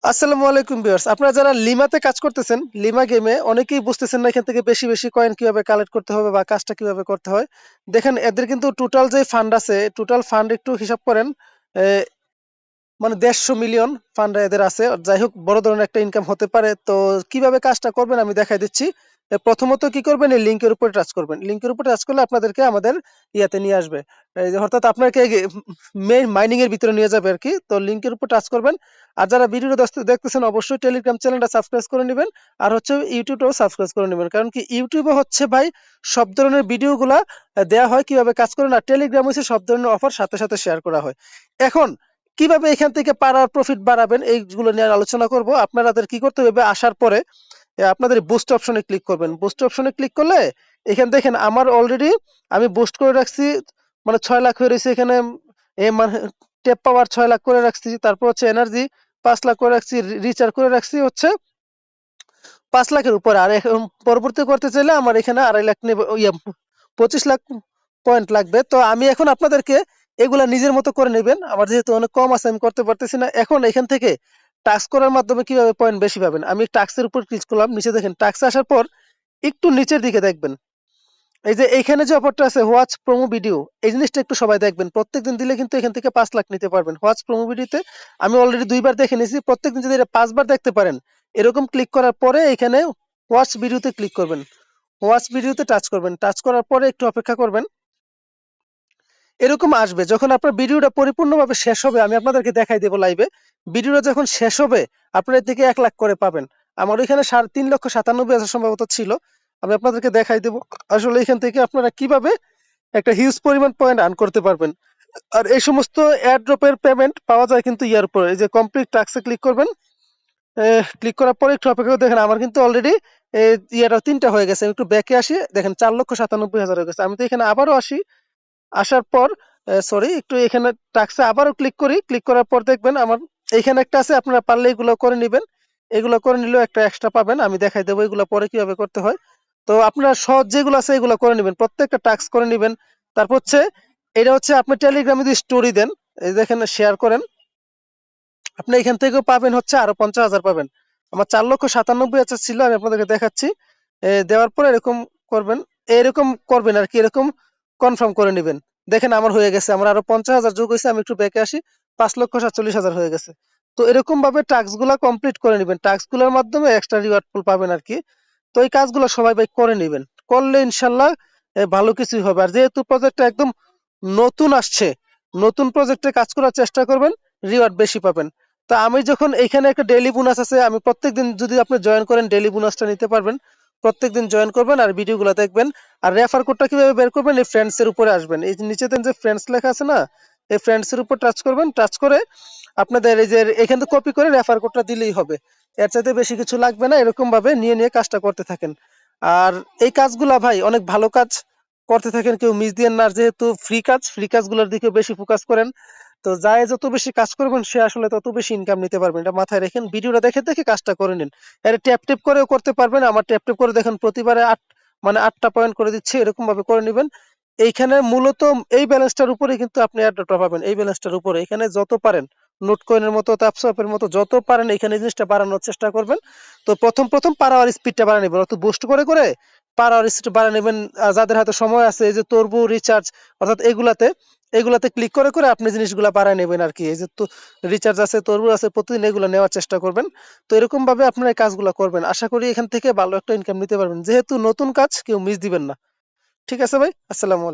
আসসালামু আলাইকুম ভিউয়ার্স, আপনারা যারা লিমাতে কাজ করতেছেন, লিমা গেমে অনেকেই বুঝতেছেন না এখান থেকে বেশি বেশি কয়েন কিভাবে কালেক্ট করতে হবে বা কাজটা কিভাবে করতে হয়। দেখেন এদের কিন্তু টোটাল যে ফান্ড আছে, টোটাল ফান্ড একটু হিসাব করেন। এ, মানে 150 মিলিয়ন ফান্ড এদের আছে। যাই হোক, বড় ধরনের একটা ইনকাম হতে পারে। তো কিভাবে কাজটা করবেন আমি দেখাই দিচ্ছি। প্রথমত কি করবেন, এই লিঙ্কের উপর টাচ করবেন। লিঙ্কের উপর টাচ করলে আপনাদেরকে আমাদের ইয়াতে নিয়ে আসবে। এই যে অর্থাৎ আপনাকে মেইন মাইনিং এর ভিতরে নিয়ে যাবে আর কি। তো লিঙ্কের উপর টাচ করবেন। আর যারা ভিডিওটা দেখতেছেন অবশ্যই টেলিগ্রাম চ্যানেলটা সাবস্ক্রাইব করে নেবেন। আর হচ্ছে ইউটিউবটাও সাবস্ক্রাইব করে নেবেন, কারণ কি ইউটিউবে হচ্ছে ভাই সব ধরনের ভিডিওগুলা দেওয়া হয় কিভাবে কাজ করেন, আর টেলিগ্রাম হচ্ছে সব ধরনের অফার সাথে সাথে শেয়ার করা হয়। এখন কিভাবে এখান থেকে পাড়ার প্রফিট বাড়াবেন এইগুলো নিয়ে আলোচনা করব। আপনাদের কি করতে হবে, আসার পরে আপনাদের বুস্ট অপশনে ক্লিক করবেন। বুস্ট অপশনে ক্লিক করলে এখানে দেখেন আমার অলরেডি আমি বুস্ট করে রাখছি, মানে 6 লাখ হয়ে রয়েছে এখানে। মানে টেপ পাওয়ার 6 লাখ করে রাখছি, তারপর হচ্ছে এনার্জি 5 লাখ করে রাখছি, রিচার্জ করে রাখছি হচ্ছে 5 লাখের উপরে। আর এখন পরবর্তী করতে চাইলে আমার এখানে 2.5 লাখ নেবে, 25 লাখ পয়েন্ট লাগবে। তো আমি এখন আপনাদেরকে এগুলা নিজের মতো করে নেবেন। আমার যেহেতু অনেক কম আছে আমি করতে পারতেছি না। এখন এখান থেকে টাস্ক করার মাধ্যমে কিভাবে পয়েন্ট বেশি পাবেন, আমি টাস্কের উপর ক্লিক করলাম। নিচে দেখেন টাস্ক আসার পর একটু নিচের দিকে দেখবেন, এই যে এইখানে যে অফারটা আছে হোয়াটস প্রোমো ভিডিও, এই জিনিসটা একটু সবাই দেখবেন। প্রত্যেকদিন দিলে কিন্তু এখান থেকে 5 লাখ নিতে পারবেন। হোয়াটস প্রোমো ভিডিওতে আমি অলরেডি 2বার দেখে নিয়েছি। প্রত্যেকদিন যদি এটা 5বার দেখতে পারেন, এরকম ক্লিক করার পরে এখানে হোয়াটস ভিডিওতে ক্লিক করবেন। হোয়াটস ভিডিওতে টাচ করবেন। টাচ করার পরে একটু অপেক্ষা করবেন। এরকম আসবে। যখন আপনার ভিডিওটা পরিপূর্ণভাবে শেষ হবে আমি আপনাদেরকে দেখাই দেবো লাইভে। ভিডিওটা যখন শেষ হবে আপনার এর থেকে 1 লাখ করে পাবেন। আমার ওইখানে 3,97,000 সম্ভবত ছিল। আমি আপনাদেরকে দেখাই দেবো আসলে এখান থেকে আপনারা কিভাবে একটা হিউজ পরিমাণ পয়েন্ট আর্ন করতে পারবেন। আর এই সমস্ত এয়ারড্রপের পেমেন্ট পাওয়া যায় কিন্তু ইয়ার উপরে। এই যে কমপ্লিট টাস্কে ক্লিক করবেন। ক্লিক করার পরে একটু অপেক্ষা করে দেখেন আমার কিন্তু অলরেডি ইয়াটা 3টা হয়ে গেছে। আমি একটু ব্যাকে আসি, দেখেন 4,97,000 হয়ে গেছে। আমি তো এখানে আবারও আসি। আসার পর সরি একটু এখানে টাক্সে আবারও ক্লিক করি। ক্লিক করার পর দেখবেন আমার এইখানে একটা আছে, আপনারা পারলে এগুলো করে নেবেন। এগুলো করে নিলেও একটা এক্সট্রা পাবেন। আমি দেখাই দেবো এগুলো পরে কিভাবে করতে হয়। তো আপনারা সহজ যেগুলো আছে এগুলো করে নেবেন, প্রত্যেকটা টাস্ক করে নেবেন। তারপর হচ্ছে এটা হচ্ছে আপনি টেলিগ্রামে যদি স্টোরি দেন, এই দেখেন শেয়ার করেন, আপনি এখান থেকেও পাবেন হচ্ছে আরো 50,000 পাবেন। আমার 4,97,000 ছিল, আমি আপনাদেরকে দেখাচ্ছি। দেওয়ার পরে এরকম করবেন, এরকম করবেন আর কি, এরকম কনফার্ম করে নেবেন। দেখেন আমার হয়ে গেছে, আমার আরো 50,000 যোগ হয়েছে। আমি একটু ব্যাকে আসি, 5,47,000 হয়ে গেছে। তো এরকম ভাবে টাস্ক গুলা কমপ্লিট করে নেবেন। টাস্ক গুলোর মাধ্যমে এক্সট্রা রিওয়ার্ড পাবেন আর কি। তো এই কাজগুলো সবাই ভাই করে নেবেন। করলে ইনশাল্লাহ ভালো কিছুই হবে। আর যেহেতু প্রজেক্টটা একদম নতুন আসছে, নতুন প্রজেক্টে কাজ করার চেষ্টা করবেন, রিওয়ার্ড বেশি পাবেন। তো আমি যখন এখানে একটা ডেইলি বোনাস আছে, আমি প্রত্যেকদিন যদি আপনি জয়েন করেন ডেইলি বোনাসটা নিতে পারবেন। প্রত্যেকদিন জয়েন করবেন আর ভিডিওগুলো দেখবেন। আর রেফার কোডটা কিভাবে বের করবেন, এই ফ্রেন্ডস এর উপরে আসবেন। এই যে নিচে দেন যে ফ্রেন্ডস লেখা আছে না, এই ফ্রেন্ডস এর উপর টাচ করবেন। টাচ করে আপনাদের এই যে এখান থেকে কপি করে রেফার কোডটা দিলেই হবে। এর চাইতে বেশি কিছু লাগবে না। এরকম ভাবে নিয়ে নিয়ে কাজটা করতে থাকেন। আর এই কাজগুলা ভাই অনেক ভালো কাজ, করতে থাকেন, কেউ মিস দিয়েন না। আর যেহেতু ফ্রি কাজগুলোর দিকে বেশি ফোকাস করেন। তো যায় যত বেশি কাজ করবেন সে আসলে তত বেশি ইনকাম নিতে পারবেন, এটা মাথায় রাখেন। ভিডিওটা দেখে দেখে কাজটা করে নিন। এর ট্যাপ ট্যাপ করেও করতে পারবেন। আমার ট্যাপ ট্যাপ করে দেখেন প্রতিবারে 8টা পয়েন্ট করে দিচ্ছে, এরকম ভাবে করে নেবেন। এইখানে মূলত এই ব্যালেন্সটার উপরে কিন্তু আপনি অ্যাডটা পাবেন। এই ব্যালেন্সটার উপরে এখানে যত পারেন নোট কয়েনের মতো তাপসপের মতো যত পারেন এখানে এই জিনিসটা বাড়ানোর চেষ্টা করবেন। তো প্রথম প্রথম পার আওয়ার স্পিডটা বাড়া নেবেন, অত বুস্ট করে করে পার আওয়ার স্পিড বাড়া নেবেন। যাদের হাতে সময় আছে, এই যে তরবু রিচার্জ, অর্থাৎ এগুলাতে ক্লিক করে করে আপনি জিনিসগুলা বাড়ায় নেবেন আর কি। এই যে তো রিচার্জ আছে, তরমুজ আছে, প্রতিদিন এগুলো নেওয়ার চেষ্টা করবেন। তো এরকম ভাবে আপনারা এই কাজগুলো করবেন। আশা করি এখান থেকে ভালো একটা ইনকাম নিতে পারবেন। যেহেতু নতুন কাজ, কেউ মিস দিবেন না। ঠিক আছে ভাই, আসসালামু আলাইকুম।